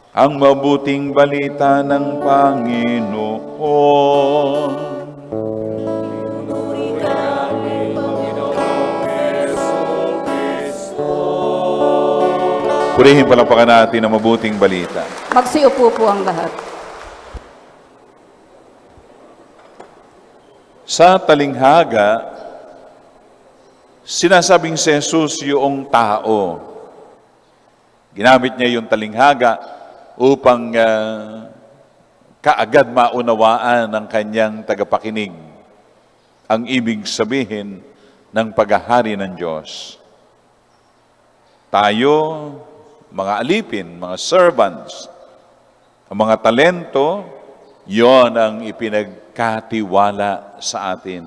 ang mabuting balita ng Panginoon. Purihin palapakan natin ang mabuting balita. Magsiupo po ang lahat. Sa talinghaga, sinasabing si Jesus yung tao. Ginamit niya yung talinghaga upang kaagad maunawaan ng kanyang tagapakinig ang ibig sabihin ng paghahari ng Diyos. Tayo, mga alipin, mga servants, ang mga talento, yon ang ipinagkatiwala sa atin.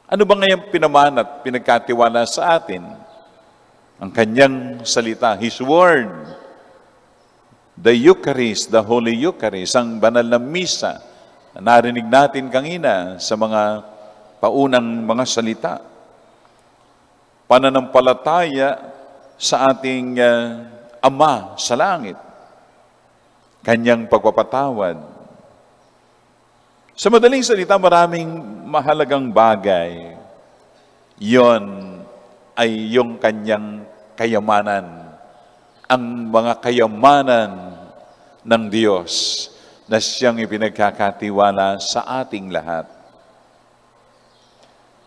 Ano ba ngayon pinaman at pinagkatiwala sa atin? Ang kanyang salita, His Word, the Eucharist, the Holy Eucharist, ang banal na misa na narinig natin kanina sa mga paunang mga salita. Pananampalataya sa ating Ama sa langit, kanyang pagpapatawad. Sa madaling salita, maraming mahalagang bagay. Yon ay yung kanyang kayamanan, ang mga kayamanan ng Diyos na siyang ipinagkakatiwala sa ating lahat.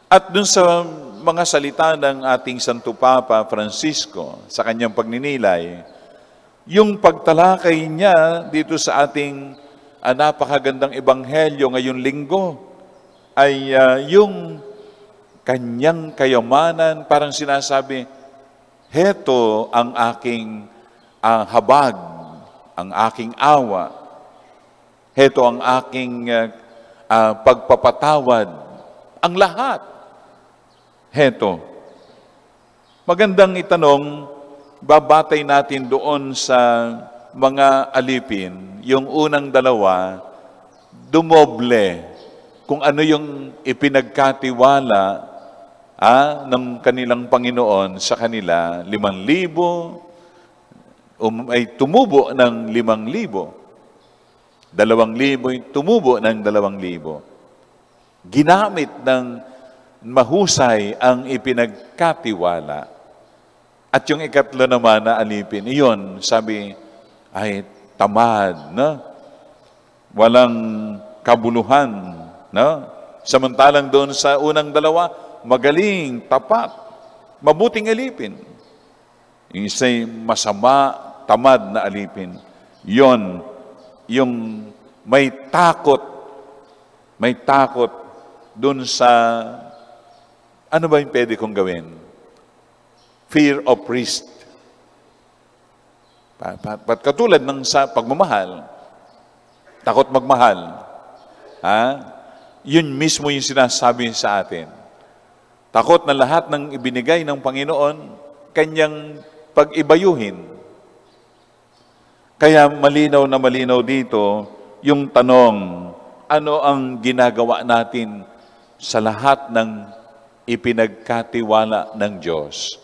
At dun sa mga salita ng ating Santo Papa Francisco sa kanyang pagninilay, yung pagtalakay niya dito sa ating napakagandang ebanghelyo ngayong linggo ay yung kanyang kayamanan, parang sinasabi, heto ang aking habag, ang aking awa, heto ang aking pagpapatawad, ang lahat. Heto, magandang itanong, babatay natin doon sa mga alipin, yung unang dalawa, dumoble kung ano yung ipinagkatiwala ng kanilang Panginoon sa kanila, 5,000, ay tumubo ng 5,000. 2,000 ay tumubo ng 2,000. Ginamit ng mahusay ang ipinagkatiwala. At yung ikatlo naman na alipin, iyon, sabi, ay tamad, no? Walang kabuluhan, no? Samantalang doon sa unang dalawa, magaling, tapat, mabuting alipin. Yung isa'y masama, tamad na alipin. Yon, yung may takot doon sa ano ba yung pwede kong gawin? Fear of risk. Katulad ng sa pagmamahal, takot magmahal. Yun mismo yung sinasabi sa atin. Takot na lahat ng ibinigay ng Panginoon, kanyang pag-ibayuhin. Kaya malinaw na malinaw dito yung tanong, ano ang ginagawa natin sa lahat ng ipinagkatiwala ng Diyos?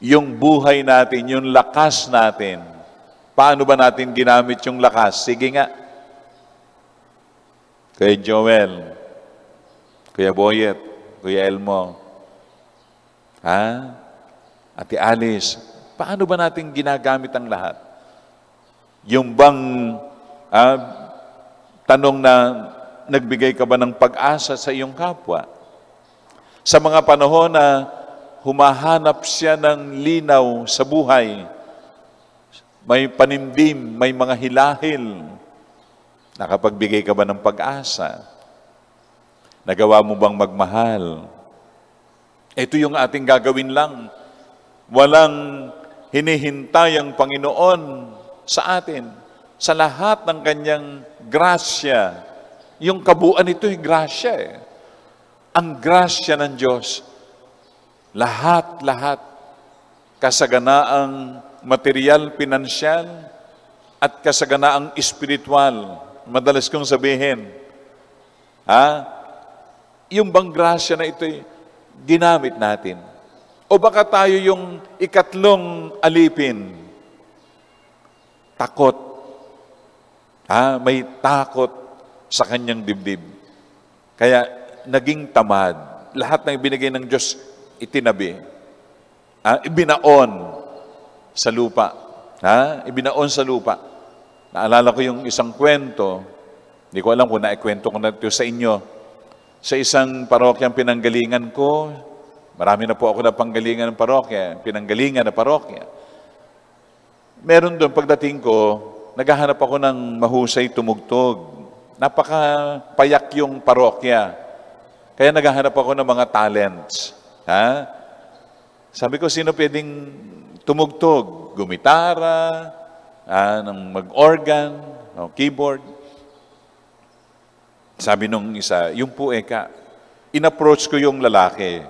Yung buhay natin, yung lakas natin, paano ba natin ginamit yung lakas? Sige nga. Kuya Joel, Kuya Boyet, Kuya Elmo, Ate Alice, paano ba natin ginagamit ang lahat? Yung bang tanong na nagbigay ka ba ng pag-asa sa iyong kapwa? Sa mga panahon na humahanap siya ng linaw sa buhay, may panimdim, may mga hilahil, nakapagbigay ka ba ng pag-asa? Nagawa mo bang magmahal? Ito yung ating gagawin lang. Walang hinihintay ang Panginoon sa atin. Sa lahat ng kanyang grasya. Yung kabuuan ito ay grasya eh. Ang grasya ng Diyos, lahat, kasaganaang material, pinansyal, at kasaganaang espiritual. Madalas kong sabihin, yung bang grasya na ito'y ginamit natin? O baka tayo yung ikatlong alipin? takot. May takot sa kanyang dibdib. Kaya naging tamad. Lahat ng ibinigay ng Diyos, itinabi. Ibinaon sa lupa. Ibinaon sa lupa. Naalala ko yung isang kwento, hindi ko alam kung naikwento ko na ito sa inyo. Sa isang parokyang pinanggalingan ko, marami na po ako na panggalingan ng parokya, pinanggalingan na parokya. Meron doon, pagdating ko, naghahanap ako ng mahusay tumugtog. Napakapayak yung parokya. Kaya naghahanap ako ng mga talents. Sabi ko, sino pwedeng tumugtog? Gumitara, mag-organ, keyboard. Sabi nung isa, yung po eka, in-approach ko yung lalaki.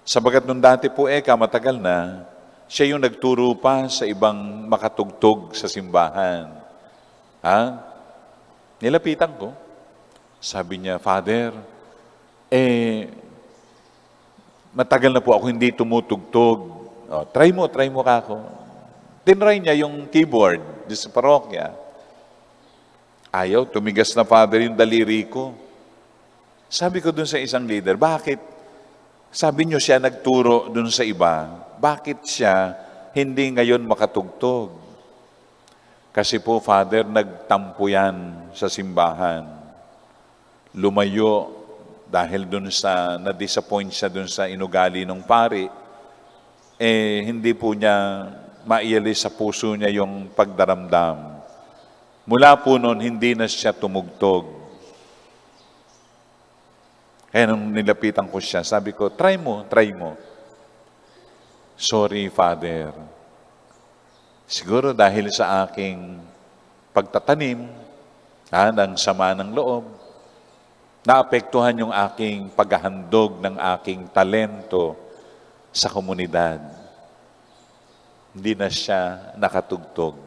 Sabagat nung dati po eka, matagal na, siya yung nagturo pa sa ibang makatugtog sa simbahan. Nilapitan ko. Sabi niya, Father, matagal na po ako hindi tumutugtog. Try mo ka ako. Tinry niya yung keyboard sa parokya. Ayaw, tumigas na, Father, yung daliri ko. Sabi ko dun sa isang leader, bakit? Sabi niyo siya nagturo dun sa iba. Bakit siya hindi ngayon makatugtog? Kasi po, Father, nagtampo yan sa simbahan. Lumayo dahil dun sa, na-disappoint siya dun sa inugali ng pari, hindi po niya maialis sa puso niya yung pagdaramdam. Mula po noon, hindi na siya tumugtog. Kaya nung nilapitan ko siya, sabi ko, try mo. Sorry, Father. Siguro dahil sa aking pagtatanim, ng sama ng loob, naapektuhan yung aking paghahandog ng aking talento sa komunidad. Hindi na siya nakatugtog.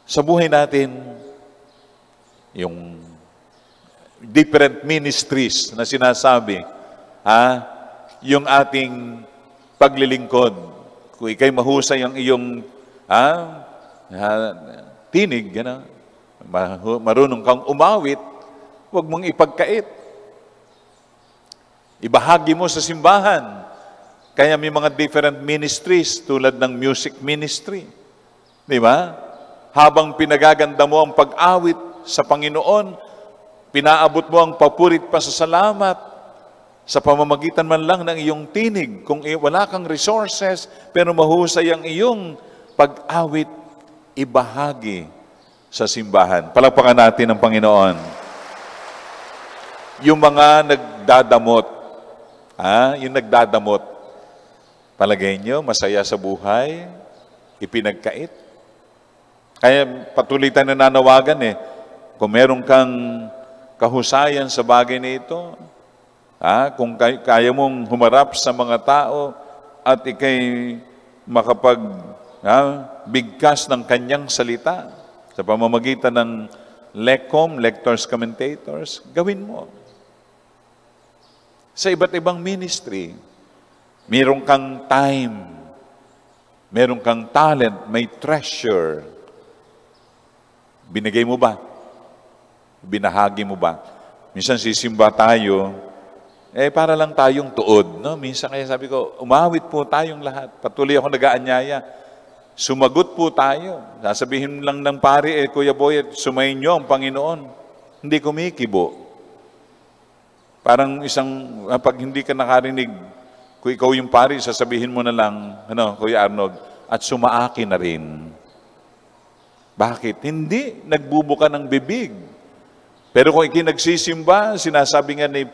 Sa buhay natin, yung different ministries na sinasabi, yung ating paglilingkod. Kung ikay mahusay ang iyong tinig, marunong kang umawit, huwag mong ipagkait. Ibahagi mo sa simbahan. Kaya may mga different ministries tulad ng music ministry. Di ba? Habang pinagaganda mo ang pag-awit sa Panginoon, pinaabot mo ang papurit pa sa salamat sa pamamagitan man lang ng iyong tinig. Kung wala kang resources, pero mahusay ang iyong pag-awit, ibahagi sa simbahan. Palakpakan natin ang Panginoon. Yung mga nagdadamot, yung nagdadamot, palagay nyo, masaya sa buhay, ipinagkait. Kaya patuloy tayo nananawagan kung meron kang kahusayan sa bagay na ito, kung kaya mong humarap sa mga tao at ikay bigkas ng kanyang salita sa pamamagitan ng LECOM, Lectors, Commentators, gawin mo. Sa iba't ibang ministry, meron kang time, meron kang talent, may treasure. Binigay mo ba? Binahagi mo ba? Minsan sisimba tayo, para lang tayong tuod. No? Minsan kaya sabi ko, umawit po tayong lahat. Patuloy ako nag-aanyaya. Sumagot po tayo. Sasabihin lang ng pari, Kuya Boy, sumayin niyo ang Panginoon. Hindi kumikibo. Parang pag hindi ka nakarinig, kung ikaw yung pari, sasabihin mo na lang, Kuya Arnold, at sumaaki na rin. Bakit? Hindi. Nagbubuka ng bibig. Pero kung ikinagsisimba, sinasabi nga ni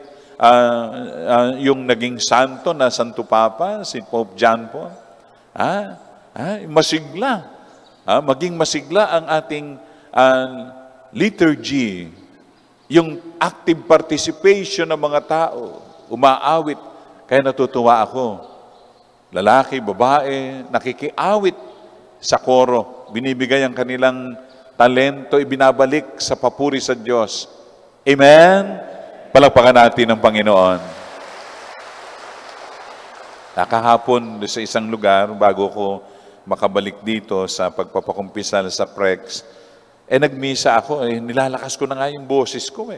yung naging santo na Santo Papa, si Pope John Paul, masigla. Maging masigla ang ating liturgy. Yung active participation ng mga tao, umaawit. Kaya natutuwa ako. Lalaki, babae, nakikiawit sa koro. Binibigay ang kanilang talento, ibinabalik sa papuri sa Diyos. Amen? Palakpakan natin ang Panginoon. Nakahapon sa isang lugar, bago ko makabalik dito sa pagpapakumpisal sa Prex, nagmisa ako, nilalakas ko na nga yung boses ko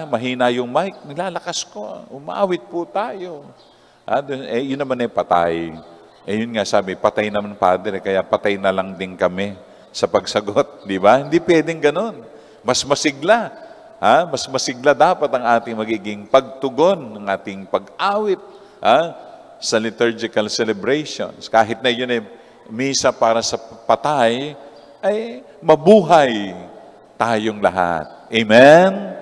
mahina yung mic, nilalakas ko, umaawit po tayo. Yun naman patay. Yun nga sabi, patay naman Padre, kaya patay na lang din kami sa pagsagot, di ba? Hindi pwedeng ganun. Mas masigla. Mas masigla dapat ang ating magiging pagtugon, ng ating pag-awit sa liturgical celebrations. Kahit na yun misa para sa patay, ay mabuhay tayong lahat. Amen?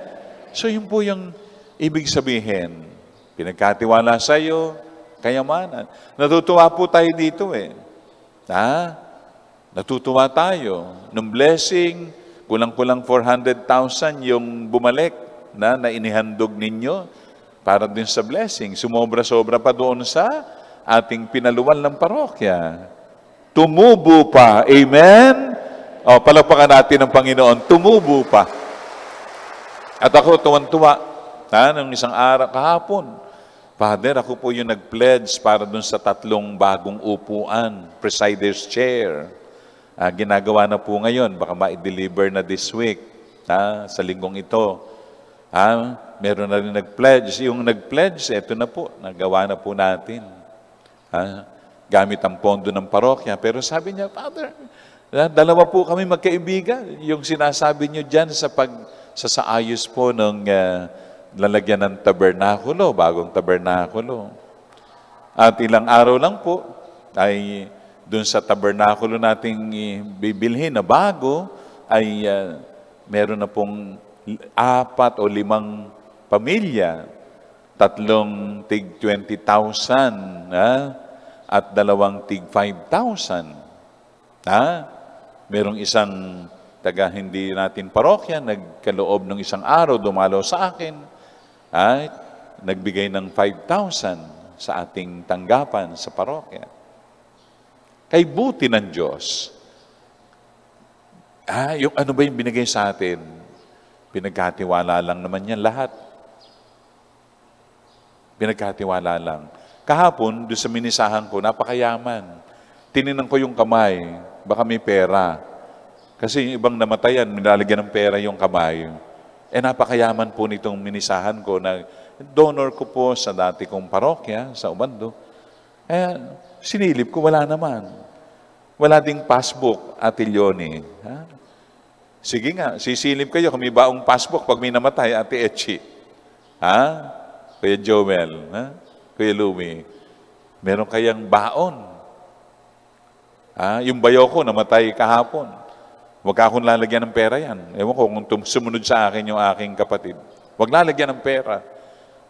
So yun po yung ibig sabihin. Pinagkatiwala sa iyo, kayamanan. Natutuwa po tayo dito Natutuwa tayo. Nung blessing, kulang-kulang 400,000 yung bumalik na inihandog ninyo para din sa blessing. Sumobra-sobra pa doon sa ating pinaluan ng parokya. Tumubo pa. Amen? Palakpakan natin ng Panginoon. Tumubo pa. At ako, tuwan-tuwa. Nung isang araw, kahapon, Father, ako po yung nag-pledge para dun sa 3 bagong upuan, presider's chair. Ginagawa na po ngayon, baka ma-deliver na this week, sa linggong ito. Meron na rin nag-pledge. Yung nag-pledge, eto na po, nagawa na po natin. Gamit ang pondo ng parokya. Pero sabi niya, Father, dalawa po kami magkaibigan. Yung sinasabi niyo dyan sa ayos po ng lalagyan ng tabernakulo, bagong tabernakulo. At ilang araw lang po ay dun sa tabernakulo nating bibilhin na bago ay meron na pong 4 o 5 pamilya, 3 tig 20,000 at 2 tig 5,000. Merong isang taga hindi natin parokya, nagkaloob ng isang araw, dumalaw sa akin, nagbigay ng 5,000 sa ating tanggapan sa parokya. Kay buti ng Diyos. Yung ano ba yung binigay sa atin? Pinagkatiwala lang naman yan lahat. Pinagkatiwala lang. Kahapon, doon sa minisahan ko, napakayaman. Tininan ko yung kamay, baka may pera. Kasi yung ibang namatayan, nilalagyan ng pera yung kamay. Napakayaman po nitong minisahan ko na donor ko po sa dati kong parokya, sa Ubando. Sinilip ko, wala naman. Wala ding passbook, Ate Leonie. Sige nga, sisilip kayo kung may baong passbook pag may namatay, Ate Etchi. Kuya Joel, Kuya Lumi. Meron kayang baon. Yung bayo ko, namatay kahapon. Huwag akong lalagyan ng pera yan. Ewan ko kung sumunod sa akin yung aking kapatid. Huwag lalagyan ng pera.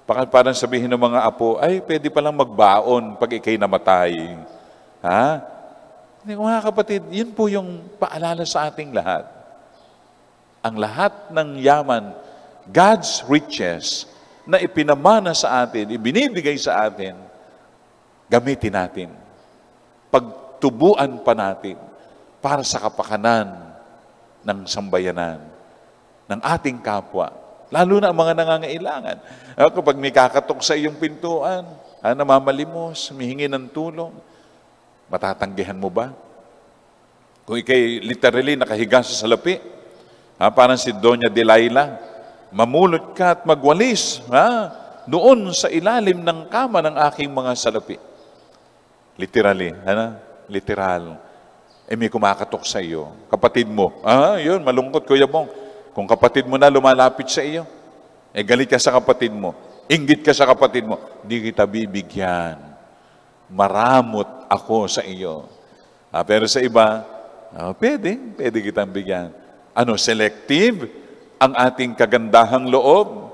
Parang sabihin ng mga apo, pwede palang magbaon pag ikay namatay. Mga kapatid, yun po yung paalala sa ating lahat. Ang lahat ng yaman, God's riches, na ipinamana sa atin, ibinibigay sa atin, gamitin natin. Pagtubuan pa natin para sa kapakanan ng sambayanan, ng ating kapwa, lalo na ang mga nangangailangan. Kapag may kakatok sa iyong pintuan, namamalimos, humihingi ng tulong, matatanggihan mo ba? Kung ikay literally nakahiga sa salapi, parang si Doña Delilah, mamulot ka at magwalis doon sa ilalim ng kama ng aking mga salapi. Literally, literal. May kumakatok sa iyo. Kapatid mo. Yun, malungkot, Kuya Bong. Kung kapatid mo na lumalapit sa iyo, galit ka sa kapatid mo. Inggit ka sa kapatid mo. Di kita bibigyan. Maramot ako sa iyo. Pero sa iba, pwede kitang bigyan. Selective ang ating kagandahang loob.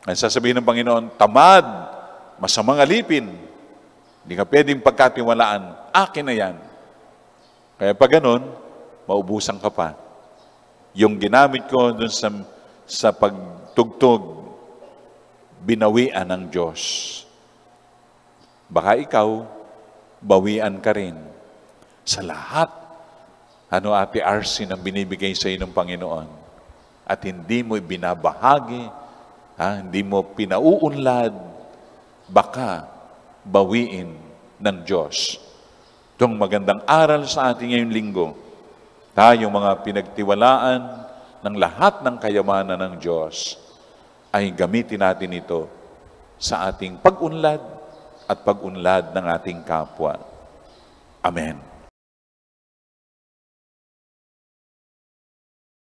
Ang sasabihin ng Panginoon, tamad, masamang alipin. Hindi ka pwedeng pagkatiwalaan. Akin na yan. Kaya pag ganun, maubusan ka pa. Yung ginamit ko dun sa pagtugtog, binawian ng Diyos. Baka ikaw, bawian ka rin sa lahat. Ate RC, na binibigay sa iyo ng Panginoon. At hindi mo ibinabahagi, hindi mo pinauunlad, baka bawiin ng Diyos. itong magandang aral sa ating ngayong linggo. Tayong mga pinagtiwalaan ng lahat ng kayamanan ng Diyos, ay gamitin natin ito sa ating pag-unlad at pag-unlad ng ating kapwa. Amen.